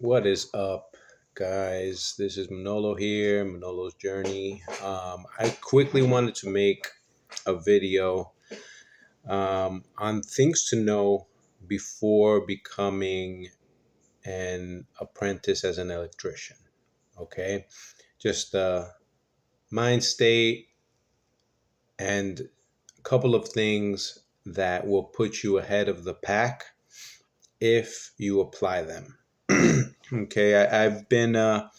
What is up, guys? This is Manolo here, Manolo's Journey. I quickly wanted to make a video on things to know before becoming an apprentice as an electrician. Okay, just mind state and a couple of things that will put you ahead of the pack if you apply them. Okay, I've been an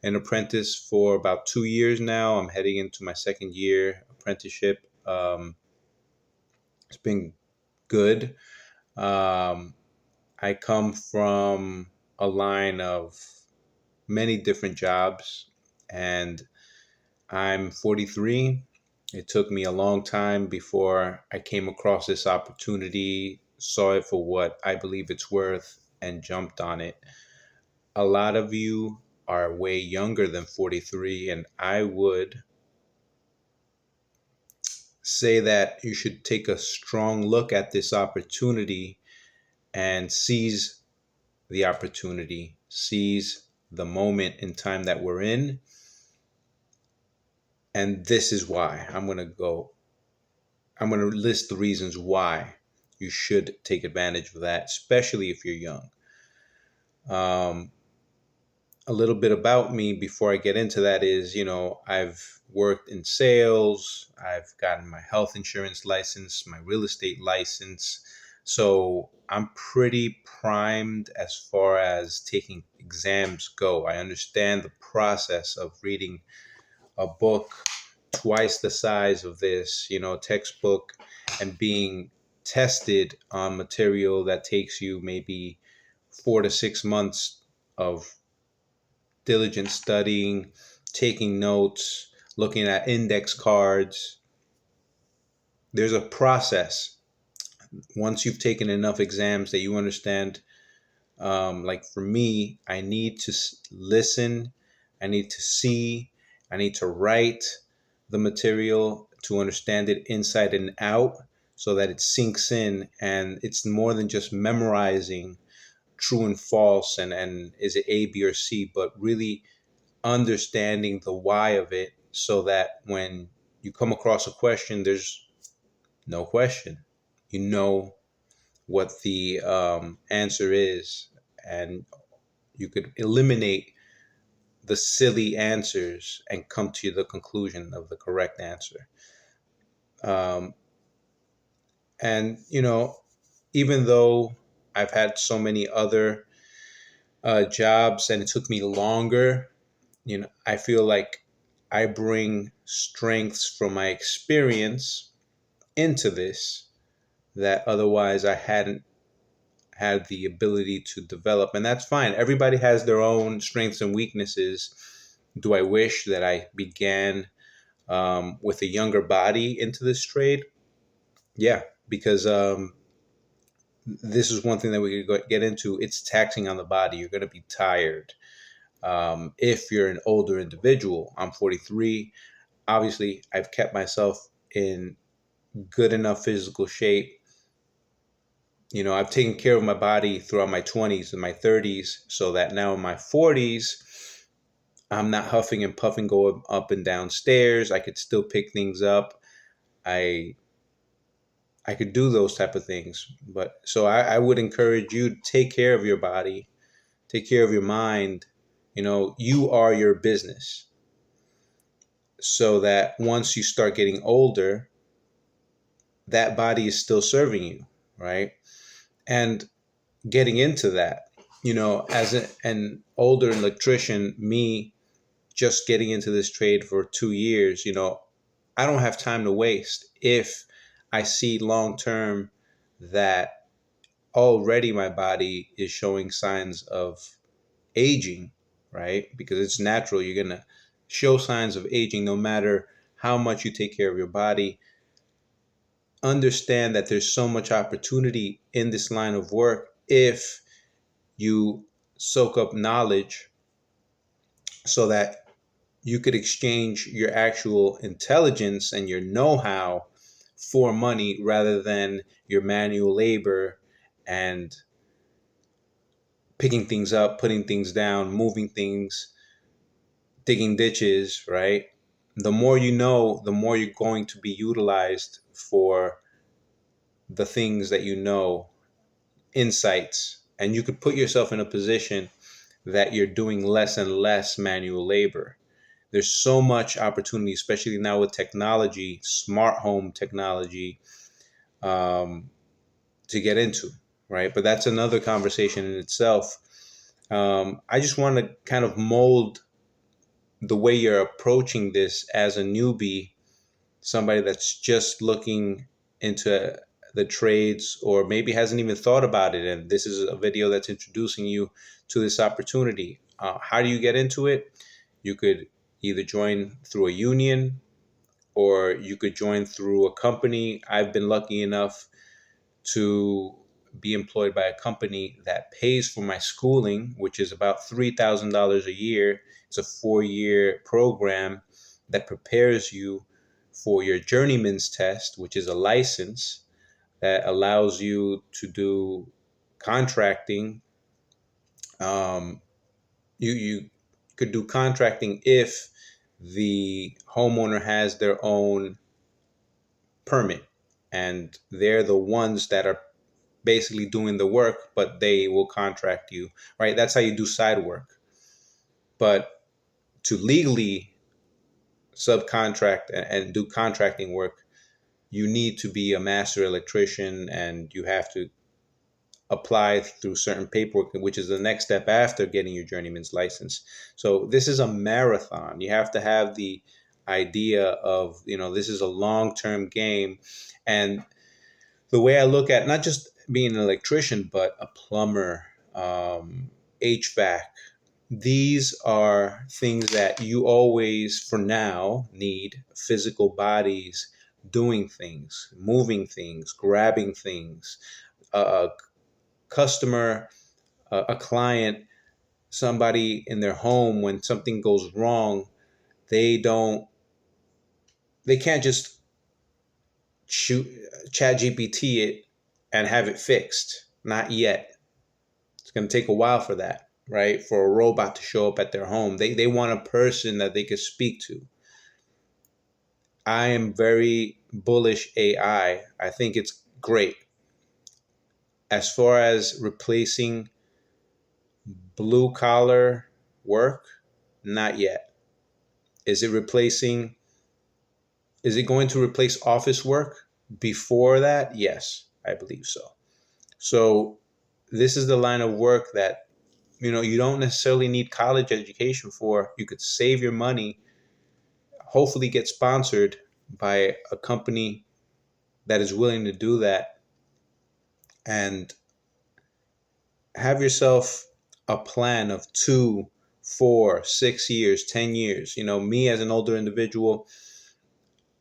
apprentice for about 2 years now. I'm heading into my second year apprenticeship. It's been good. Um, I come from a line of many different jobs, and I'm 43. It took me a long time before I came across this opportunity, saw it for what I believe it's worth, and jumped on it. A lot of you are way younger than 43, and I would say that you should take a strong look at this opportunity and seize the opportunity, seize the moment in time that we're in. And this is why I'm going to list the reasons why you should take advantage of that, especially if you're young. Um, a little bit about me before I get into that is, I've worked in sales, I've gotten my health insurance license, my real estate license. So I'm pretty primed as far as taking exams go. I understand the process of reading a book twice the size of this, textbook, and being tested on material that takes you maybe 4 to 6 months of diligent studying, taking notes, looking at index cards. There's a process. Once you've taken enough exams that you understand, like for me, I need to listen, I need to see, I need to write the material to understand it inside and out so that it sinks in and it's more than just memorizing true and false and is it A, B, or C, but really understanding the why of it so that when you come across a question, there's no question. You know what the answer is, and you could eliminate the silly answers and come to the conclusion of the correct answer. Um, and, even though I've had so many other jobs and it took me longer, I feel like I bring strengths from my experience into this that otherwise I hadn't had the ability to develop. And that's fine. Everybody has their own strengths and weaknesses. Do I wish that I began with a younger body into this trade? Yeah, because this is one thing that we could get into. It's taxing on the body. You're going to be tired. If you're an older individual, I'm 43. Obviously, I've kept myself in good enough physical shape. I've taken care of my body throughout my 20s and my 30s so that now in my 40s, I'm not huffing and puffing going up and down stairs. I could still pick things up. I I could do those type of things. But so I would encourage you to take care of your body, take care of your mind. You are your business. So that once you start getting older, that body is still serving you, right? And getting into that, as an older electrician, me just getting into this trade for 2 years, I don't have time to waste. If I see long term that already my body is showing signs of aging, right? Because it's natural. You're going to show signs of aging no matter how much you take care of your body. Understand that there's so much opportunity in this line of work if you soak up knowledge so that you could exchange your actual intelligence and your know-how for money rather than your manual labor and picking things up, putting things down, moving things, digging ditches, right? The more you know, the more you're going to be utilized for the things that you know, insights, and you could put yourself in a position that you're doing less and less manual labor. There's so much opportunity, especially now with technology, smart home technology, um, to get into, right? But that's another conversation in itself. I just want to kind of mold the way you're approaching this as a newbie, somebody that's just looking into the trades or maybe hasn't even thought about it. And this is a video that's introducing you to this opportunity. How do you get into it? You could either join through a union or you could join through a company. I've been lucky enough to be employed by a company that pays for my schooling, which is about $3,000 a year. It's a 4-year program that prepares you for your journeyman's test, which is a license that allows you to do contracting. You could do contracting if the homeowner has their own permit, and they're the ones that are basically doing the work, but they will contract you, right? That's how you do side work. But to legally subcontract and do contracting work, you need to be a master electrician and you have to apply through certain paperwork, which is the next step after getting your journeyman's license. So this is a marathon. You have to have the idea of, this is a long-term game. And the way I look at not just being an electrician, but a plumber, HVAC, these are things that you always, for now, need physical bodies doing things, moving things, grabbing things, a customer, a client, somebody in their home when something goes wrong, they don't, they can't just shoot chat GPT it and have it fixed. Not yet. It's going to take a while for that, right? For a robot to show up at their home. They want a person that they could speak to. I am very bullish AI. I think it's great. As far as replacing blue collar work, not yet. Is it replacing, is it going to replace office work before that? Yes, I believe so. So this is the line of work that, you don't necessarily need college education for. You could save your money, hopefully get sponsored by a company that is willing to do that, and have yourself a plan of 2, 4, 6 years, 10 years. Me as an older individual,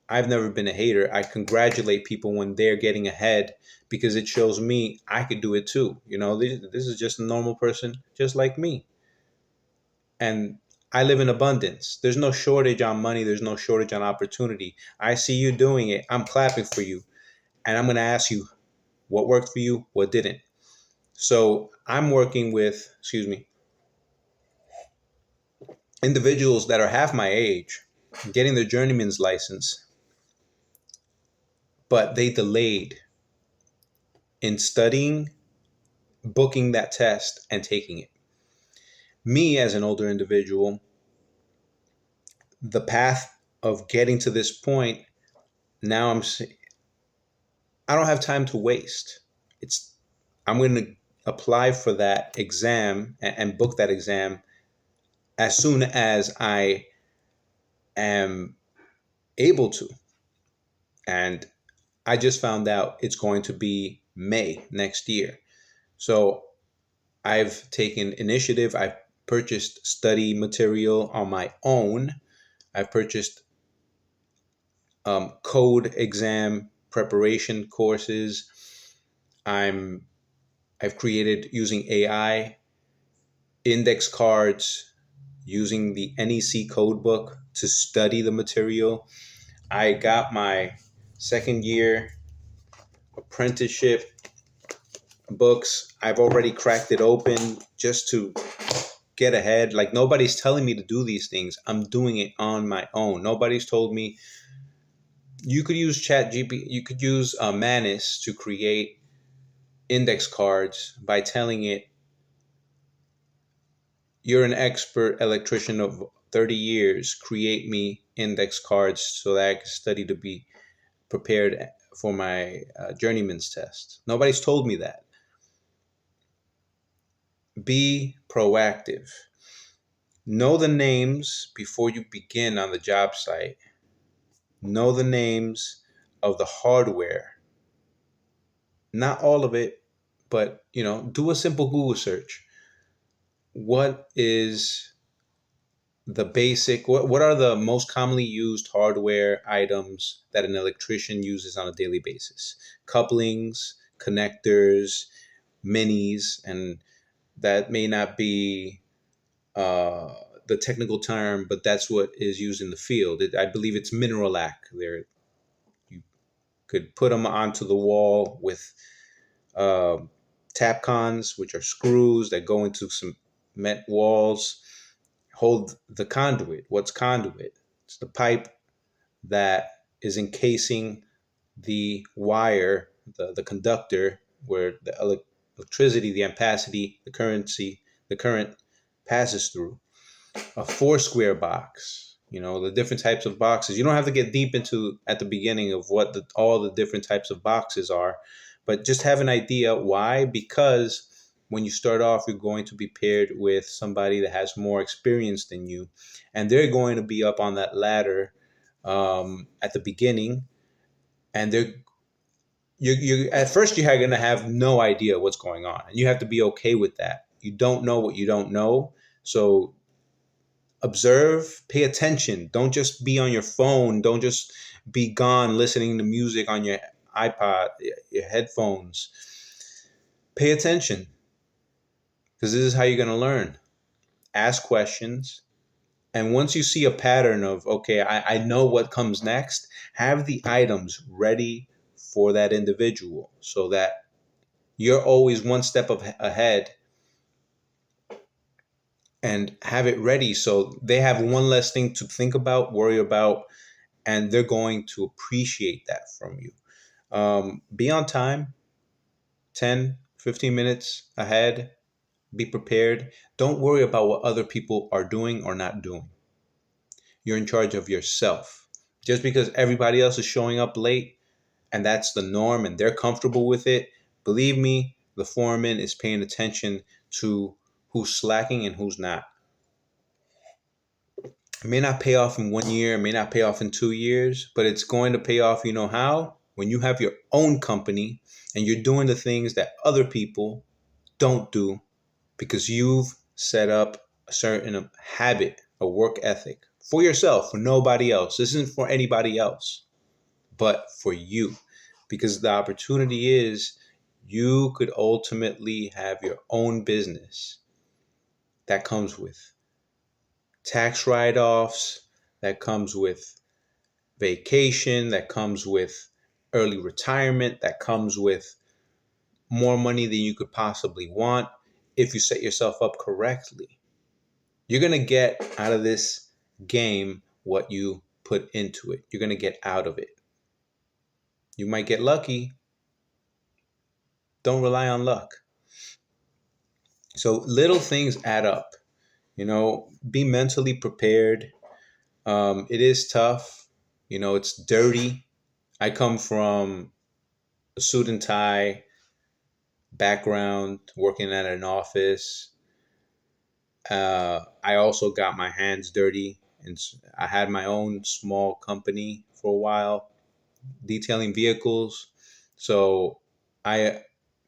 I've never been a hater. I congratulate people when they're getting ahead because it shows me I could do it too. This is just a normal person just like me. And I live in abundance. There's no shortage on money. There's no shortage on opportunity. I see you doing it. I'm clapping for you. And I'm going to ask you what worked for you, what didn't. So I'm working with, individuals that are half my age, getting their journeyman's license, but they delayed in studying, booking that test, and taking it. Me as an older individual, the path of getting to this point, now I don't have time to waste. I'm going to apply for that exam and book that exam as soon as I am able to. And I just found out it's going to be May next year. So I've taken initiative. I've purchased study material on my own. I've purchased code exam preparation courses. I've created, using AI, index cards, using the NEC codebook to study the material. I got my second year apprenticeship books. I've already cracked it open just to get ahead. Like nobody's telling me to do these things. I'm doing it on my own. Nobody's told me you could use Chat GP. You could use Manus to create index cards by telling it you're an expert electrician of 30 years. Create me index cards so that I can study to be prepared for my journeyman's test. Nobody's told me that. Be proactive. Know the names before you begin on the job site. Know the names of the hardware. Not all of it, but do a simple Google search. What is the basic what are the most commonly used hardware items that an electrician uses on a daily basis? Couplings, connectors, minis, and that may not be uh, the technical term, but that's what is used in the field. I believe it's mineralac. There, you could put them onto the wall with uh, tapcons, which are screws that go into cement walls, hold the conduit. What's conduit? It's the pipe that is encasing the wire, the conductor, where the electricity, the ampacity, the current passes through. A four square box, the different types of boxes. You don't have to get deep into at the beginning of what all the different types of boxes are, but just have an idea. Why? Because when you start off, you're going to be paired with somebody that has more experience than you, and they're going to be up on that ladder at the beginning, and you at first you're going to have no idea what's going on, and you have to be okay with that. You don't know what you don't know, so observe, pay attention. Don't just be on your phone. Don't just be gone listening to music on your iPod, your headphones. Pay attention because this is how you're going to learn. Ask questions. And once you see a pattern of, okay, I know what comes next, have the items ready for that individual so that you're always one step ahead, and have it ready so they have one less thing to think about, worry about, and they're going to appreciate that from you. Be on time, 10, 15 minutes ahead. Be prepared. Don't worry about what other people are doing or not doing. You're in charge of yourself. Just because everybody else is showing up late and that's the norm and they're comfortable with it, believe me, the foreman is paying attention to who's slacking and who's not. It may not pay off in 1 year, it may not pay off in 2 years, but it's going to pay off. You know how? When you have your own company and you're doing the things that other people don't do because you've set up a certain habit, a work ethic for yourself, for nobody else. This isn't for anybody else, but for you. Because the opportunity is you could ultimately have your own business that comes with tax write offs, that comes with vacation, that comes with early retirement, that comes with more money than you could possibly want if you set yourself up correctly. You're going to get out of this game what you put into it. You're going to get out of it. You might get lucky. Don't rely on luck. So little things add up. Be mentally prepared. It is tough. It's dirty. I come from a suit and tie background, working at an office. I also got my hands dirty, and I had my own small company for a while, detailing vehicles. So I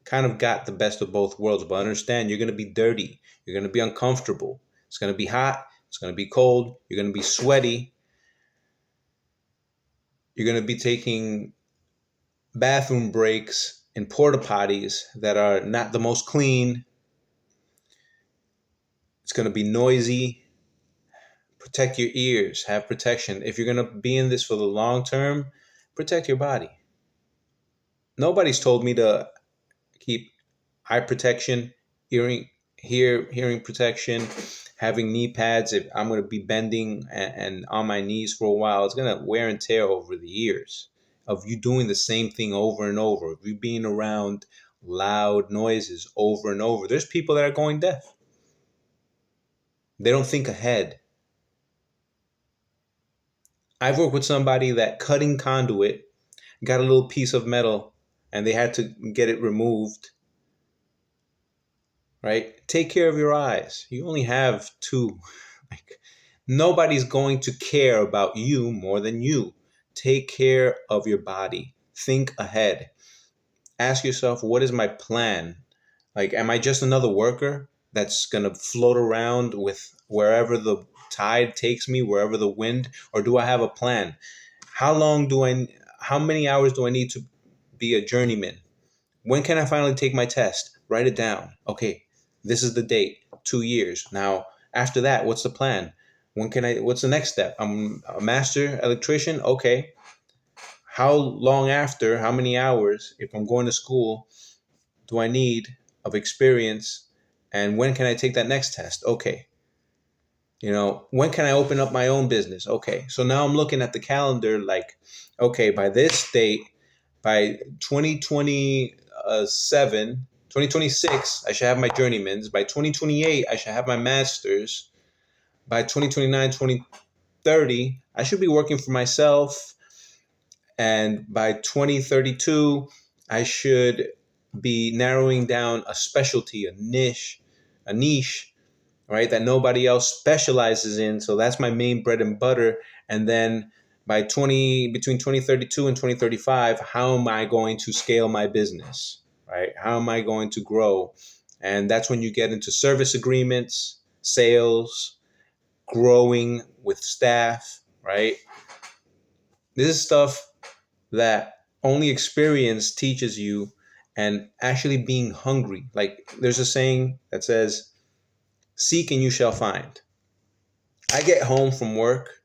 kind of got the best of both worlds. But understand, you're going to be dirty. You're going to be uncomfortable. It's going to be hot. It's going to be cold. You're going to be sweaty. You're going to be taking bathroom breaks in porta potties that are not the most clean. It's going to be noisy. Protect your ears. Have protection. If you're going to be in this for the long term, protect your body. Nobody's told me to keep eye protection, hearing hearing protection, having knee pads. If I'm going to be bending and on my knees for a while, it's going to wear and tear over the years of you doing the same thing over and over, of you being around loud noises over and over. There's people that are going deaf. They don't think ahead. I've worked with somebody that cutting conduit got a little piece of metal and they had to get it removed, right? Take care of your eyes. You only have two. Like, nobody's going to care about you more than you. Take care of your body. Think ahead. Ask yourself, what is my plan? Like, am I just another worker that's going to float around with wherever the tide takes me, wherever the wind, or do I have a plan? How many hours do I need to be a journeyman? When can I finally take my test? Write it down. Okay, this is the date, 2 years. Now, after that, what's the plan? What's the next step? I'm a master electrician. Okay. How long after, how many hours, if I'm going to school, do I need of experience? And when can I take that next test? Okay. When can I open up my own business? Okay. So now I'm looking at the calendar like, okay, by this date, by 2026, I should have my journeyman's. By 2028, I should have my master's. By 2029, 2030, I should be working for myself. And by 2032, I should be narrowing down a specialty, a niche, right, that nobody else specializes in. So that's my main bread and butter. And then between 2032 and 2035, how am I going to scale my business, right? How am I going to grow? And that's when you get into service agreements, sales, growing with staff, right? This is stuff that only experience teaches you, and actually being hungry. Like, there's a saying that says, seek and you shall find. I get home from work,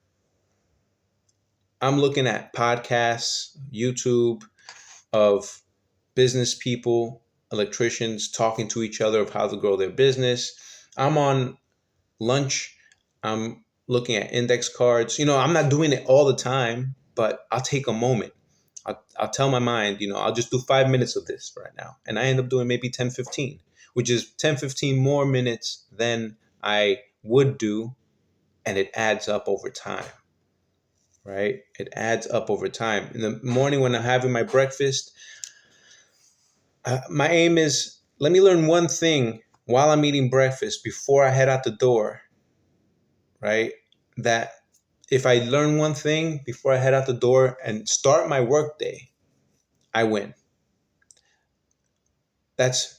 I'm looking at podcasts, YouTube of business people, electricians talking to each other of how to grow their business. I'm on lunch, I'm looking at index cards. I'm not doing it all the time, but I'll take a moment. I'll tell my mind, I'll just do 5 minutes of this right now. And I end up doing maybe 10, 15, which is 10, 15 more minutes than I would do. And it adds up over time, right? It adds up over time. In the morning when I'm having my breakfast, my aim is, let me learn one thing while I'm eating breakfast before I head out the door, right? That if I learn one thing before I head out the door and start my work day, I win. That's,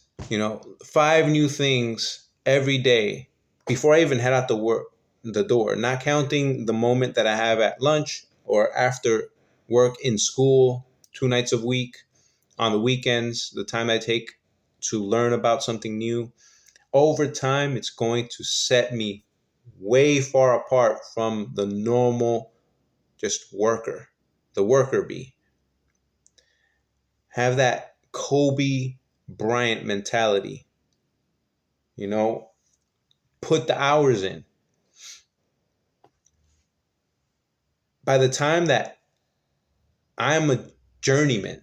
5 new things every day before I even head out the door, not counting the moment that I have at lunch or after work in school 2 nights a week, on the weekends, the time I take to learn about something new. Over time, it's going to set me way far apart from the normal just the worker bee. Have that Kobe Bryant mentality. Put the hours in. By the time that I'm a journeyman,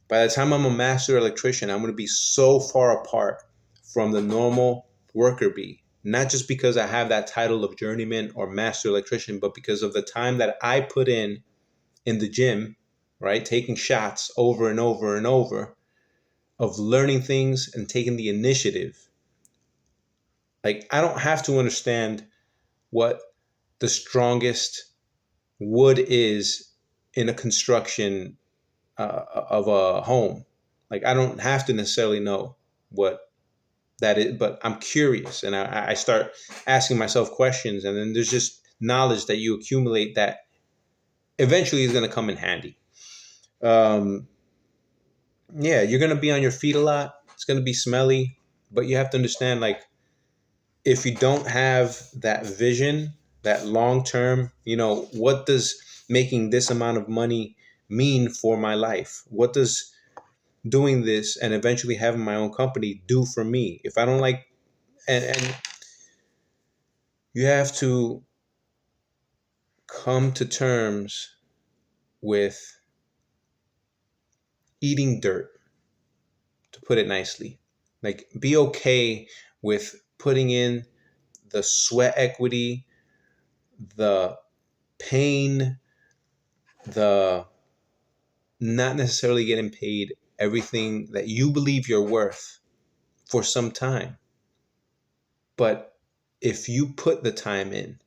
by the time I'm a master electrician, I'm going to be so far apart from the normal worker bee. Not just because I have that title of journeyman or master electrician, but because of the time that I put in the gym, right? Taking shots over and over and over, of learning things and taking the initiative. Like, I don't have to understand what the strongest wood is in a construction of a home. Like, I don't have to necessarily know what that is, but I'm curious, and I start asking myself questions, and then there's just knowledge that you accumulate that eventually is going to come in handy. Yeah, you're going to be on your feet a lot. It's going to be smelly, but you have to understand, like, if you don't have that vision, that long term, what does making this amount of money mean for my life? What does doing this and eventually having my own company do for me? If I don't like, and you have to come to terms with eating dirt, to put it nicely. Like, be okay with putting in the sweat equity, the pain, the not necessarily getting paid everything that you believe you're worth for some time. But if you put the time in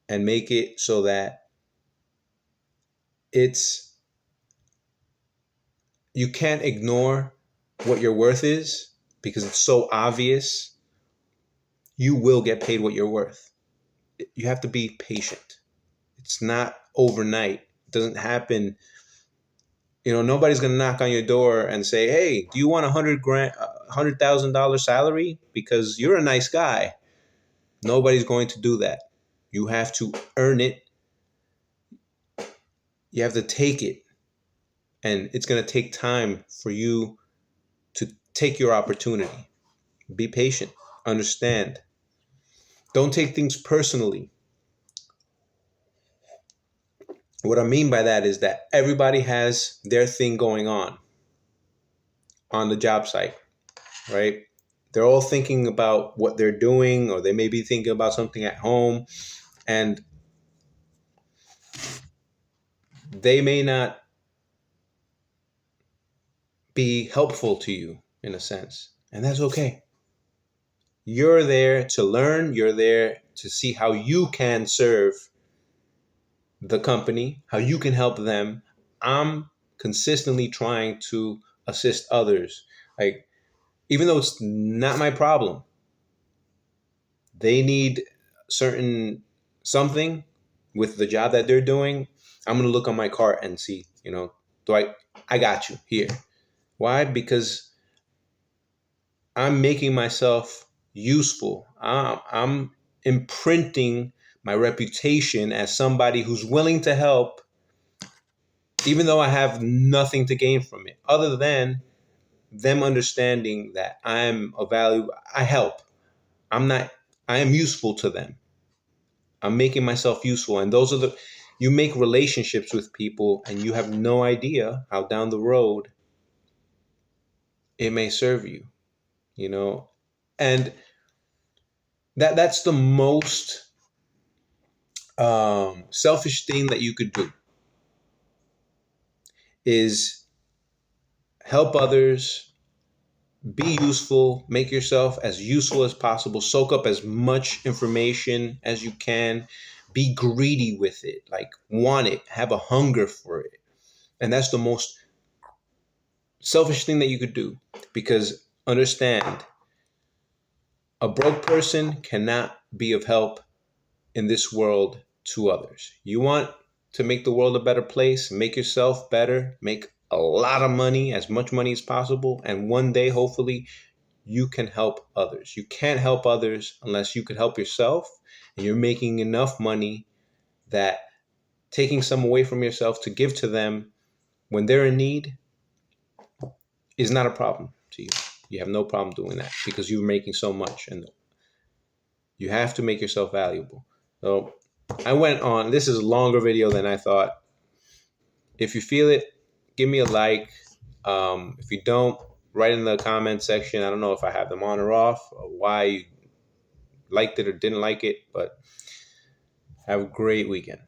and make it so that it's, you can't ignore what your worth is because it's so obvious, you will get paid what you're worth. You have to be patient. It's not overnight. It doesn't happen. Nobody's gonna knock on your door and say, "Hey, do you want $100,000 salary because you're a nice guy?" Nobody's going to do that. You have to earn it. You have to take it, and it's gonna take time for you to take your opportunity. Be patient. Understand. Don't take things personally. What I mean by that is that everybody has their thing going on the job site, right? They're all thinking about what they're doing, or they may be thinking about something at home, and they may not be helpful to you in a sense. And that's okay. You're there to learn, you're there to see how you can serve the company, how you can help them. I'm consistently trying to assist others. Like, even though it's not my problem, they need certain something with the job that they're doing. I'm going to look on my cart and see, do I got you here. Why? Because I'm making myself useful. I'm imprinting my reputation as somebody who's willing to help, even though I have nothing to gain from it other than them understanding that I'm a value. I help. I am useful to them. I'm making myself useful. And you make relationships with people and you have no idea how down the road it may serve you, you know? And that's the most selfish thing that you could do is help others, be useful, make yourself as useful as possible, soak up as much information as you can, be greedy with it, like want it, have a hunger for it. And that's the most selfish thing that you could do, because understand, a broke person cannot be of help in this world to others. You want to make the world a better place, make yourself better, make a lot of money, as much money as possible, and one day, hopefully, you can help others. You can't help others unless you can help yourself, and you're making enough money that taking some away from yourself to give to them when they're in need is not a problem to you. You have no problem doing that because you're making so much, and you have to make yourself valuable. So I went on. This is a longer video than I thought. If you feel it, give me a like. If you don't, write in the comment section. I don't know if I have them on or off, or why you liked it or didn't like it, but have a great weekend.